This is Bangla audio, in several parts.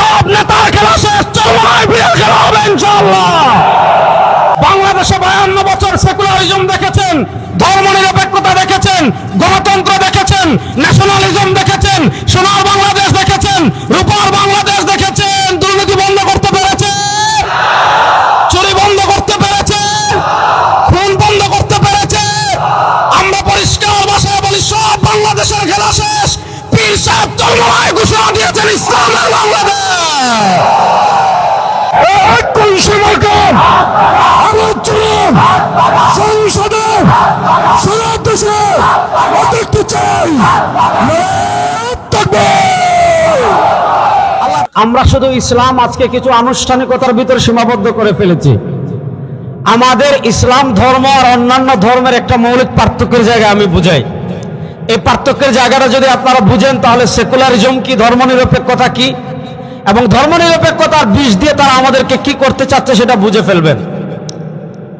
সব নেতার খেলা শেষ, চরমনায় বিয়ের খেলা হবে ইনশাআল্লাহ। বাংলাদেশে 52 বছর সেকুলারিজম দেখেছেন, ধর্মনিরপেক্ষতা দেখেছেন, গণতন্ত্র দেখেছেন, ন্যাশনালিজম দেখেছেন, সোনার বাংলাদেশ দেখেছেন, রূপার বাংলাদেশ দেখেছেন। দুর্নীতি বন্ধ করতে পেরেছে, চুরি বন্ধ করতে পেরেছে, খুন বন্ধ করতে পেরেছে। আমরা পরিষ্কার ভাষায় বলি, সব বাংলাদেশের খেলা শেষ। পীর সাহেব চরমনায় ঘোষণা দিয়েছেন ইসলামের বাংলাদেশ। কোন সময়কে সংসদে সারা দেশে দেখতে চাই। আমরা শুধু ইসলাম আজকে কিছু আনুষ্ঠানিকতার ভিতরে সীমাবদ্ধ করে ফেলেছি। আমাদের ইসলাম ধর্ম আর অন্যান্য ধর্মের একটা মৌলিক পার্থক্যের জায়গা আমি বুঝাই। এই পার্থক্যের জায়গাটা যদি আপনারা বুঝেন, তাহলে সেকুলারিজম কি, ধর্মনিরপেক্ষতা কি, এবং ধর্মনিরপেক্ষতার বিষ দিয়ে তারা আমাদেরকে কি করতে চাচ্ছে সেটা বুঝে ফেলবেন।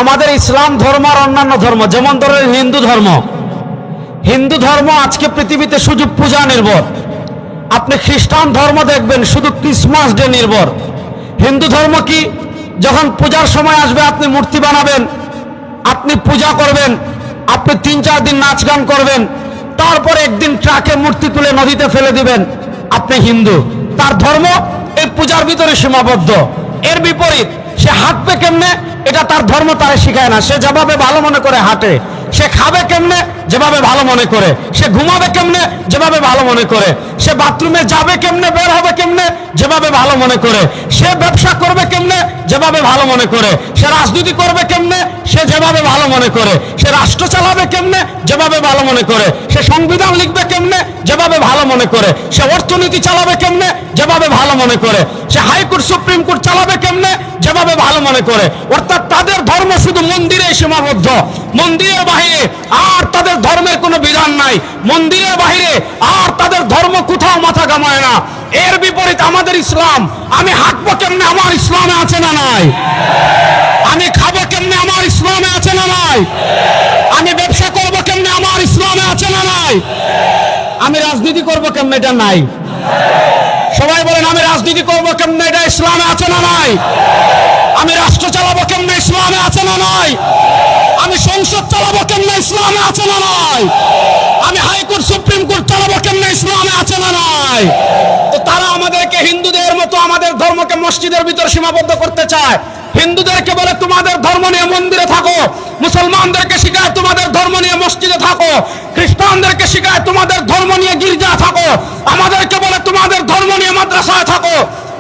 আমাদের ইসলাম ধর্ম আর অন্যান্য ধর্ম, যেমন ধরেন হিন্দু ধর্ম আজকে পৃথিবীতে শুধু পূজা নির্ভর। আপনি খ্রিস্টান ধর্ম দেখবেন শুধু ক্রিসমাস ডে নির্ভর। হিন্দু ধর্ম কি, যখন পূজার সময় আসবে আপনি মূর্তি বানাবেন, আপনি পূজা করবেন, আপনি 3-4 দিন নাচ গান করবেন, তারপর একদিন ট্রাকে মূর্তি তুলে নদীতে ফেলে দিবেন, আপনি হিন্দু। তার ধর্ম এই পূজার ভিতরে সীমাবদ্ধ। এর বিপরীত সে হাঁটবে কেমনে, এটা তার ধর্ম তারে শিখায় না। সে যেভাবে ভালো মনে করে হাঁটে, সে খাবে কেমনে যেভাবে ভালো মনে করে, সে ঘুমাবে কেমনে যেভাবে ভালো মনে করে, সে বাথরুমে যাবে কেমনে, বের হবে কেমনে যেভাবে ভালো মনে করে, সে ব্যবসা করবে কেমনে যেভাবে ভালো মনে করে, সে রাজনীতি করবে কেমনে সে যেভাবে ভালো মনে করে, সে রাষ্ট্র চালাবে কেমনে যেভাবে ভালো মনে করে, সে সংবিধান লিখবে কেমনে যেভাবে ভালো মনে করে, সে অর্থনীতি চালাবে কেমনে যেভাবে ভালো মনে করে, সে হাইকোর্ট সুপ্রিম কোর্ট চালাবে কেমনে যেভাবে ভালো মনে করে। অর্থাৎ তাদের ধর্ম শুধু মন্দিরে সীমাবদ্ধ, মন্দিরের বাহিরে আর তাদের ধর্মের কোনো বিধান নাই। মন্দিরের বাহিরে আর তাদের ধর্ম কোথাও মাথা ঘামায় না। এর বিপরীত আমাদের ইসলাম, আমি হাঁটবো কেমনে আমার ইসলামে আছে না নাই, আমি খাবো কেমনে আমার ইসলামে আছে না নাই, আমি ব্যবসা করবো কেমনে আমার ইসলামে আছে না নাই, আমি রাজনীতি করবো কেমনে এটা নাই। সবাই বলেন, আমি রাজনীতি করবো কেমনে এটা ইসলামে আছে না নাই, আমি রাষ্ট্র চালাবো কেমনে ইসলামে আছে না নাই, আমি সংসদ চালাবো কেমনে ইসলামে আছে না নাই, আমি হাইকোর্ট সুপ্রিম কোর্ট চালাবো কেমনে ইসলামে আছে না নাই। তো তারা আমাদেরকে হিন্দুদের মতো আমাদের ধর্মকে মসজিদের ভিতর সীমাবদ্ধ করতে চায়। হিন্দুদেরকে বলে তোমাদের ধর্ম নিয়ে মন্দিরে থাকো, মুসলমানদেরকে শিখায় তোমাদের ধর্ম নিয়ে মসজিদে থাকো, খ্রিস্টানদেরকে শিখায় তোমাদের ধর্ম নিয়ে গির্জা থাকো, আমাদেরকে বলে তোমাদের ধর্ম নিয়ে মাদ্রাসায় থাকো।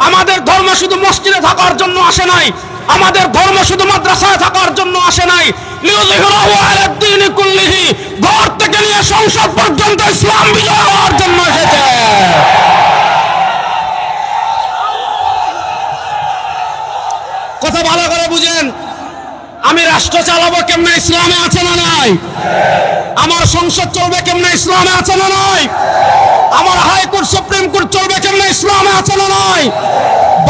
আমাদের ধর্ম শুধু মসজিদে থাকার জন্য আসে নাই, আমাদের ধর্ম শুধু মাদ্রাসায় থাকার জন্য আসে নাই, লিউযহিরাহু আলাদ দীনি কুল্লিহি, ঘর থেকে নিয়ে সংসদ পর্যন্ত ইসলাম বিজয় হওয়ার জন্য এসেছে। কথা ভালো করে বুঝেন, আমি রাষ্ট্র চালাবো কেমনে ইসলামে আছে না নাই, আমার সংসদ চলবে কেমনে ইসলামে আছে না নাই, আমার হাইকোর্ট সুপ্রিম কোর্ট চলবে কেমনে ইসলামে আছে না নাই।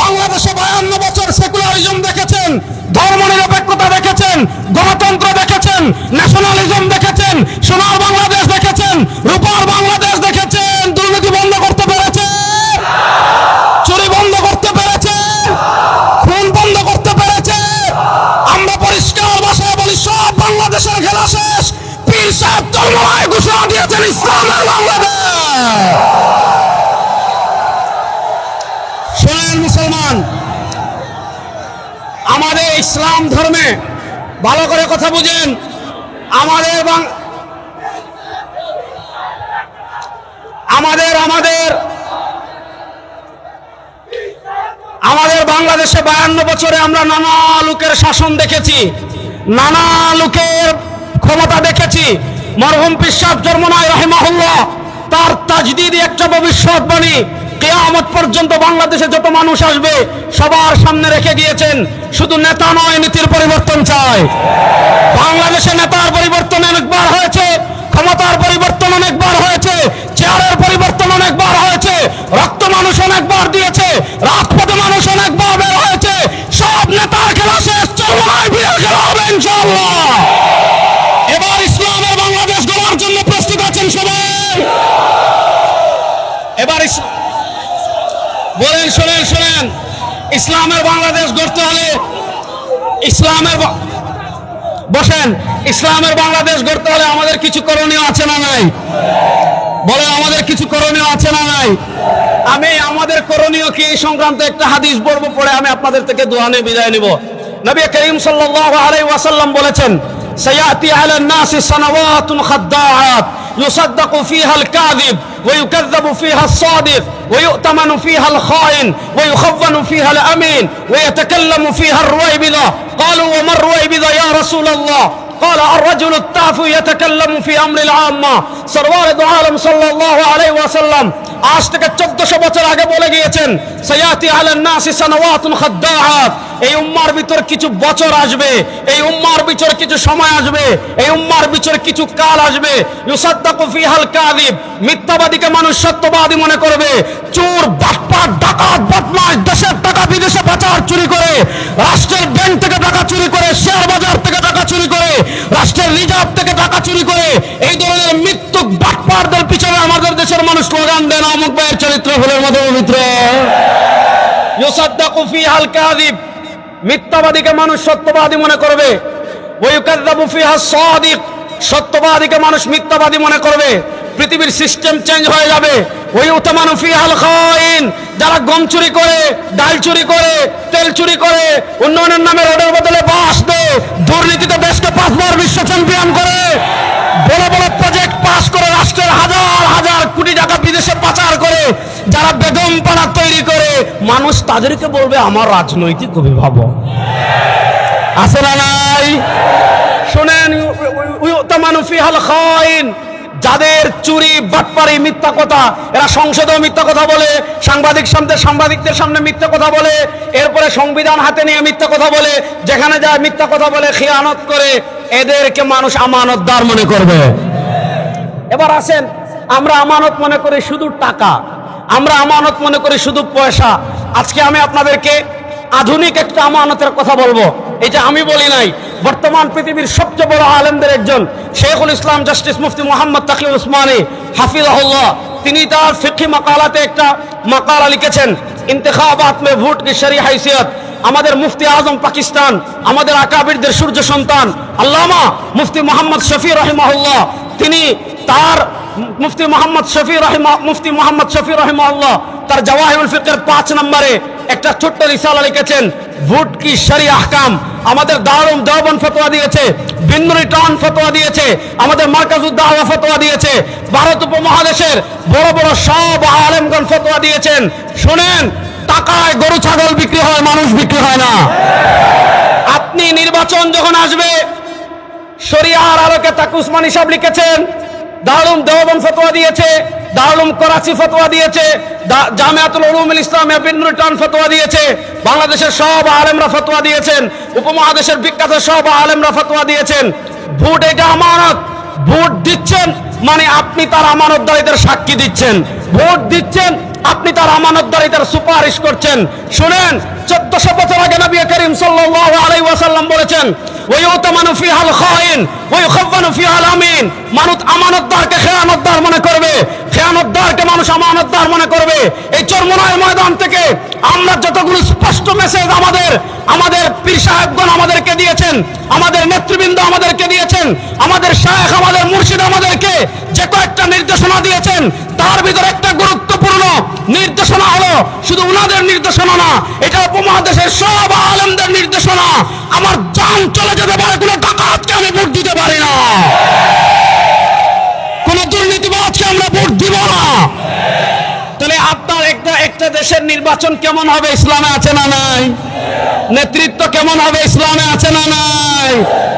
বাংলাদেশে 52 বছর সেকুলারিজম দেখেছেন, ধর্মনিরপেক্ষতা দেখেছেন, গণতন্ত্র দেখেছেন, ন্যাশনালিজম দেখেছেন, সোনার বাংলাদেশ দেখেছেন, রূপার বাংলাদেশ দেখেছেন। দুর্নীতি বন্ধ করতে পেরেছে, চুরি বন্ধ করতে পেরেছে, খুন বন্ধ করতে পেরেছে। আমরা পরিষ্কার ভাষায় বলি, সব বাংলাদেশের খেলা শেষ। পীর সাহেব চরমনায় ঘোষণা দিয়েছেন ইসলামের বাংলাদেশ। শোনেন মুসলমান, আমাদের ইসলাম ধর্মে ভালো করে কথা বুঝেন, আমাদের বাংলাদেশে 52 বছরে আমরা নানা লোকের শাসন দেখেছি, নানা লোকের ক্ষমতা দেখেছি। মরহুম পীর সাহেব চরমনায় রাহিমাহুল্লাহ তার তাজদীদি একটা ভবিষ্যৎবাণী কিয়ামত পর্যন্ত বাংলাদেশে যত মানুষ আসবে সবার সামনে রেখে গিয়েছেন, শুধু নেতা নয় নীতির পরিবর্তন চায়। বাংলাদেশে নেতার পরিবর্তন অনেকবার হয়েছে, ক্ষমতার পরিবর্তন অনেকবার হয়েছে, চেয়ারের পরিবর্তন অনেকবার হয়েছে, রক্ত মানুষ অনেকবার দিয়েছে, রাজপথে মানুষ অনেকবার বের হয়েছে। সব নেতার খেলা শেষ, চরমনায় বিয়ের খেলা হবে ইনশাআল্লাহ। এবার ইসলামের বাংলাদেশ গড়ার জন্য প্রস্তুত আছেন সবাই? এবার বলেন, শোনেন শোনেন, ইসলামের বাংলাদেশ গড়তে হলে বসেন, ইসলামের বাংলাদেশ গড়তে হলে আমাদের কিছু করণীয় আছে না নাই? বলে আমাদের কিছু করণীয় আছে না নাই? আমি আমাদের করণীয় কি এই সংক্রান্ত একটা হাদিস পড়ব, পড়ে আমি আপনাদের থেকে দোয়া নিয়ে বিদায় নিব। নবী করিম সাল্লাল্লাহু আলাইহি ওয়াসাল্লাম বলেছেন, সায়াতি আলান নাসি সানাওয়াতুন খাদ্দাআত يصدق فيها الكاذب ويكذب فيها الصادق ويؤتمن فيها الخائن ويخون فيها الأمين ويتكلم فيها الرويبضة. قالوا وما الرويبضة يا رسول الله؟ قال الرجل التافه يتكلم في أمر العامة. সরওয়ার দু আলম সাল্লাল্লাহু আলাইহি ওয়াসাল্লাম আজ থেকে 1400 বছর আগে বলে গিয়েছেন, সায়াতি আলান নাসি সানাওয়াতুন খাদ্দাআত, এই উম্মার ভিতর কিছু বছর আসবে, এই উম্মার ভিতর কিছু সময় আসবে, এই উম্মার ভিতর কিছু কাল আসবে, ইউসাদ্দাকু ফিহাল কাযিব, মিথ্যাবাদীকে মানুষ সত্যবাদী মনে করবে, চোর বাটপার ডাকাত বদমাশ দেশের টাকা বিদেশে পাচার চুরি করে, রাষ্ট্রের ব্যাংক থেকে টাকা চুরি করে, শেয়ার বাজার থেকে টাকা চুরি করে, রাষ্ট্রের রিজার্ভ থেকে টাকা চুরি করে, এই ধরনের মৃত্যুক বাটপারদের পিছনে আমাদের দেশের মানুষ স্লোগান দেন, অমুক ভাইয়ের চরিত্র ফুলের মতো পবিত্র। ইউসাদ্দাকু ফিহাল কাযিব, মিথ্যাবাদীকে মানুষ সত্যবাদী মনে করবে, ওয়ায়ুকাযযাবু ফিহাস সাদিক, সত্যবাদীকে মানুষ মিথ্যাবাদী মনে করবে, পৃথিবীর সিস্টেম চেঞ্জ হয়ে যাবে। ওয়ায়ুতামানু ফিহাল খাইন, যারা গম চুরি করে, ডাল চুরি করে, তেল চুরি করে, উন্নয়নের নামে রোডের বদলে বাস দেয়, দুর্নীতিতে দেশকে 5 বার বিশ্ব চ্যাম্পিয়ন করে, বড় বড় প্রজেক্ট পাস করে রাষ্ট্রের হাজার হাজার কোটি টাকা বিদেশে পাচার করে, যারা বেগম পাড়া তৈরি করে, মানুষ তাদেরকে বলবে আমার রাজনৈতিক অভিভাবক। আছে না নাই? শুনেন, ইউতামানু ফিহাল খাইন, যাদের চুরি বাটপারি মিথ্যা কথা, এরা সংসদেও মিথ্যা কথা বলে, সাংবাদিকদের সামনে মিথ্যা কথা বলে, এরপরে সংবিধান হাতে নিয়ে মিথ্যা কথা বলে, যেখানে যায় মিথ্যা কথা বলে, খিয়ানত করে, এদেরকে মানুষ আমানতদার মনে করবে। এবার আসেন, আমরা আমানত মনে করি শুধু টাকা, আমরা আমানত মনে করি শুধু পয়সা। আজকে আমি আপনাদেরকে আধুনিক একটা আমানতের কথা বলবো, এটা আমি বলি নাই, বর্তমান পৃথিবীর সবচেয়ে বড় আলেমদের একজন শেখুল ইসলাম জাস্টিস মুফতি মোহাম্মদ তাকিউল উসমানী হাফিজাহুল্লাহ, তিনি তার ফিকহি মাকালাতে একটা মাকালা লিখেছেন, ইন্তেখাবাত মে ভোট কি শরঈ হাইসিয়ত। আমাদের মুফতি আজম পাকিস্তান, আমাদের আকাবিরদের সূর্য সন্তান আল্লামা মুফতি মোহাম্মদ শফি রাহিমাহুল্লাহ, তিনি তার মুফতি মোহাম্মদ শফি রাহিমাহুল্লাহ তার জাওয়াহিরুল ফিকহের 5 নম্বরে একটা ছোট্ট রিসালা লিখেছেন, ভোট কি শরঈ আহকাম। আমাদের দারুল দেওবন্দ ফতোয়া দিয়েছে, বিন রিটার্ন ফতোয়া দিয়েছে, আমাদের মার্কাজুদ দাওয়া ফতোয়া দিয়েছে, ভারত উপমহাদেশের বড় বড় সব আলেমগণ ফতোয়া দিয়েছেন। শুনেন, টাকায় গরু ছাগল বিক্রি হয়, মানুষ বিক্রি হয় না। আপনি নির্বাচন যখন আসবে, শরিয়ার আলোকে তাকি উসমানী সাহেব লিখেছেন, দারুল দেওবন্দ ফতোয়া দিয়েছে, দারুল করাচি ফতোয়া দিয়েছে, জামিয়াতুল উলুমুল ইসলামিয়া বিন রিটার্ন ফতোয়া দিয়েছে, বাংলাদেশের সব আলেমরা ফতোয়া দিয়েছেন, উপমহাদেশের বিখ্যাত সব আলেমরা ফতোয়া দিয়েছেন। ভোট এটা আমানত, ভোট দিচ্ছেন মানে আপনি তার আমানতদারিতার সাক্ষী দিচ্ছেন, ভোট দিচ্ছেন আপনি তার আমানতদারিতার সুপারিশ করছেন। শুনেন, 1400 বছর আগে নবী করিম সাল্লাল্লাহু আলাইহি ওয়াসাল্লাম বলেছেন, ওয়ায়ুতামানু ফিহাল খাইন ওয়ায়ুখাওয়ানু ফিহাল আমিন, মানুষ আমানতদারকে খেয়ানতদার মনে করবে, খেয়ানতদারকে মানুষ আমানতদার মনে করবে। এই চরমোনাই ময়দান থেকে আমরা যতগুলো স্পষ্ট মেসেজ আমাদের পীর সাহেবগণ আমাদেরকে দিয়েছেন, আমাদের নেতৃবৃন্দ আমাদেরকে দিয়েছেন, আমাদের শায়েখ আমাদের মুর্শিদ আমাদেরকে যে কয়েকটা নির্দেশনা দিয়েছেন, তার ভিতরে একটা গুরুত্বপূর্ণ নির্দেশনা হলো শুধু উনাদের নির্দেশনা না, এটা উপমহাদেশের সব আলেমদের নির্দেশনা। আমার জান চলে যেতে পারে, কোনো ডাকাতকে আমি ভোট দিতে পারি না, কোন দুর্নীতিবাজকে আমরা ভোট দিব না। তাহলে আপনার একটা দেশের নির্বাচন কেমন হবে, ইসলামে আছে না নাই? নেতৃত্ব কেমন হবে, ইসলামে আছে না নাই?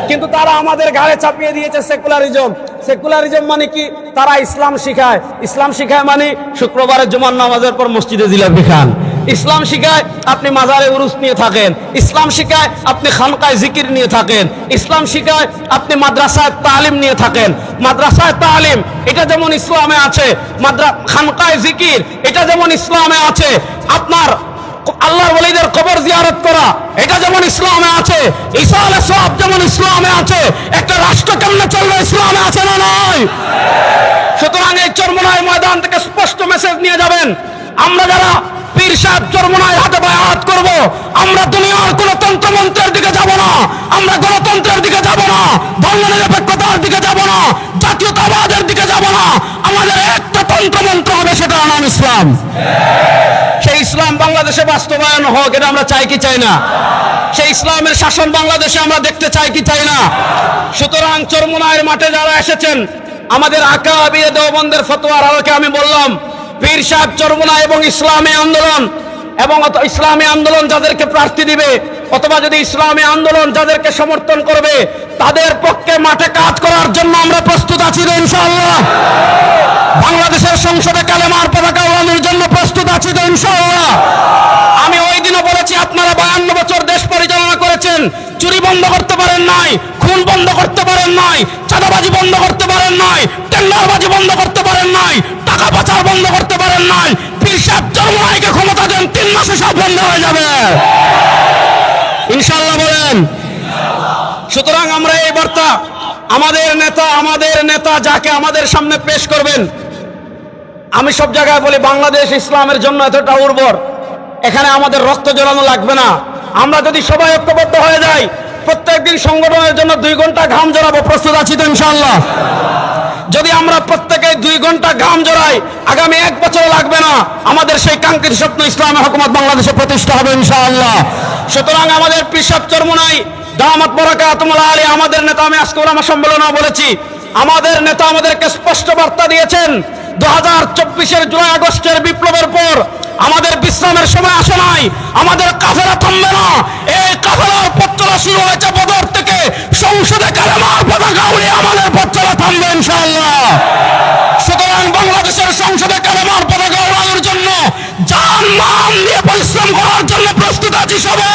কিন্তু তারা আমাদের ঘাড়ে চাপিয়ে দিয়েছে সেকুলারিজম। সেকুলারিজম মানে কি? তারা ইসলাম শিখায়। ইসলাম শিখায় মানে শুক্রবারের জুমার নামাজের পর মসজিদে জিলাপি খান। ইসলাম শিখায় আপনি মাজারে উরুস নিয়ে থাকেন। ইসলাম শিখায় আপনি খানকায় জিকির নিয়ে থাকেন। ইসলাম শিখায় আপনি মাদ্রাসায় তালিম নিয়ে থাকেন। মাদ্রাসায় তালিম এটা যেমন ইসলামে আছে, খানকায় জিকির এটা যেমন ইসলামে আছে, আপনার আল্লাহর ওলিদের কবর জিয়ারত করা এটা যেমন ইসলামে আছে, ঈসা আলাইহিস সালাম যেমন ইসলামে আছে, একটা রাষ্ট্র কেমনে চলবে, ইসলামে আছে না নাই? সুতরাং এই চরমোনাই ময়দান থেকে স্পষ্ট মেসেজ নিয়ে যাবেন, আমরা যারা পীর সাহেব চরমোনাই হাতে বায়াত করব, আমরা দুনিয়ার কোন তন্ত্রমন্ত্রের দিকে যাব না, আমরা গণতন্ত্রের দিকে যাব না, ধর্মনিরপেক্ষতার দিকে যাব না, জাতীয়তাবাদের দিকে যাব না। আমাদের একটা তন্ত্রমন্ত্র হবে, সেটার নাম ইসলাম। সেই ইসলাম বাংলাদেশে বাস্তবায়ন হোক, এটা আমরা চাই কি চাই না? সেই ইসলামের শাসন বাংলাদেশে আমরা দেখতে চাই কি চাই না? সুতরাং চরমোনাইয়ের মাঠে যারা এসেছেন, আমাদের আকাবির দেওবন্দের ফতোয়ার আলোকে আমি বললাম, পীর সাহেব চরমোনাই এবং ইসলামী আন্দোলন এবং ইসলামী আন্দোলন যাদেরকে প্রার্থী দিবে, অথবা যদি ইসলামী আন্দোলন যাদেরকে সমর্থন করবে, তাদের পক্ষে মাঠে কাজ করার জন্য আমরা প্রস্তুত আছি তো ইনশাআল্লাহ। বাংলাদেশের সংসদে কালেমার পতাকা উড়ানোর জন্য প্রস্তুত আছি তো ইনশাআল্লাহ। আমি ওই দিনও বলেছি, আপনারা 52 বছর দেশ পরিচালনা করেছেন, চুরি বন্ধ করতে পারেন নাই, খুন বন্ধ করতে পারেন নাই, চাঁদাবাজি বন্ধ করতে পারেন নাই, টেন্ডারবাজি বন্ধ করতে পারেন নাই, টাকা পাচার বন্ধ করতে পারেন নাই। পীর সাহেব চরমোনাইকে ক্ষমতা দেন, 3 মাসে সব বন্ধ হয়ে যাবে ইনশাআল্লাহ, বলেন। সুতরাং আমরা এই বার্তা আমাদের নেতা যাকে আমাদের সামনে পেশ করবেন, আমি সব জায়গায় বলি, বাংলাদেশ ইসলামের জন্য এতটা উর্বর, এখানে আমাদের রক্ত জড়ানো লাগবে না। আমরা যদি সবাই ঐক্যবদ্ধ হয়ে যাই, প্রত্যেকদিন সংগঠনের জন্য 2 ঘন্টা ঘাম জড়াবো, প্রস্তুত আছি তো ইনশাআল্লাহ। যদি আমরা প্রত্যেকে 2 ঘন্টা ঘাম জড়াই, আগামী 1 বছর লাগবে না, আমাদের সেই কাঙ্ক্ষিত স্বপ্ন ইসলামী হুকুমত বাংলাদেশে প্রতিষ্ঠা হবে ইনশাআল্লাহ। সুতরাং আমাদের পীর সাহেব চরমোনাই দামাত বারাকাতুহুল্লাহ আলী, আমাদের নেতা, আমি আজকে আমার সম্মেলনেও বলেছি, আমাদের নেতা আমাদেরকে স্পষ্ট বার্তা দিয়েছেন, 2024-এর জুলাই আগস্টের বিপ্লবের পর আমাদের বিশ্রামের সময় আসে নাই, আমাদের কাফেলা থামবে না। এই কাফেলার পথ চলা শুরু হয়েছে বদর থেকে, সংসদে কালেমার পতাকা উড়িয়ে আমাদের পথ চলা থামবে ইনশাআল্লাহ। সুতরাং বাংলাদেশের সংসদে কালেমার পতাকা উড়ানোর জন্য জান মান দিয়ে পরিশ্রম করার জন্য প্রস্তুত আছি সবাই।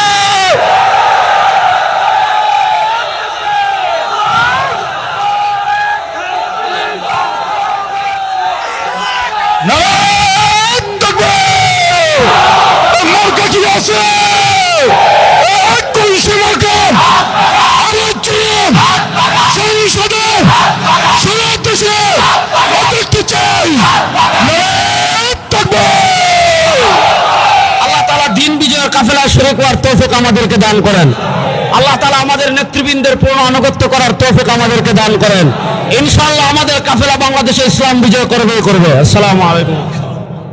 আল্লাহ তাআলা দিন বিজয়ের কাফেলায় শরীক হওয়ার তৌফিক আমাদেরকে দান করেন। আল্লাহ তাআলা আমাদের নেতৃবৃন্দের পূর্ণ আনুগত্য করার তৌফিক আমাদেরকে দান করেন। ইনশাআল্লাহ আমাদের কাফেলা বাংলাদেশে ইসলাম বিজয় করবে। আসসালামু আলাইকুম।